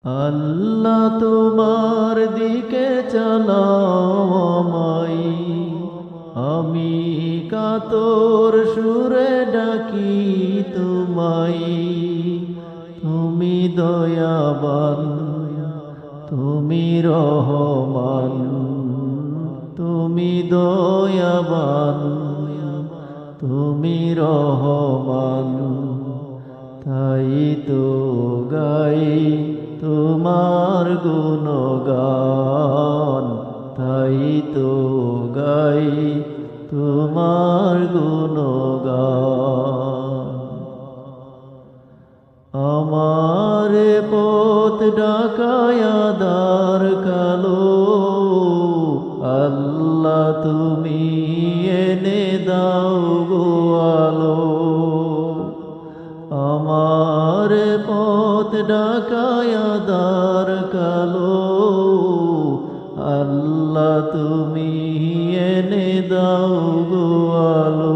আল্লাহ তোমার দিকে চালাও আমায়, আমি কাতর সুরে ডাকি তোমায়। তুমি দয়াবান, তুমি রহমান, তুমি দয়াবান, তুমি রহমান। তাই তো গাই তোমার গুণগান, তাই তো গাই তোমার গুণগান। আমার পথ ডাকায়া দ্বার কালো, আল্লাহ তুমি এনে দাও গো আলো। আমার পথ ডাকায়া দ্বার কালো, আল্লাহ তুমি এনে দাও গো আলো।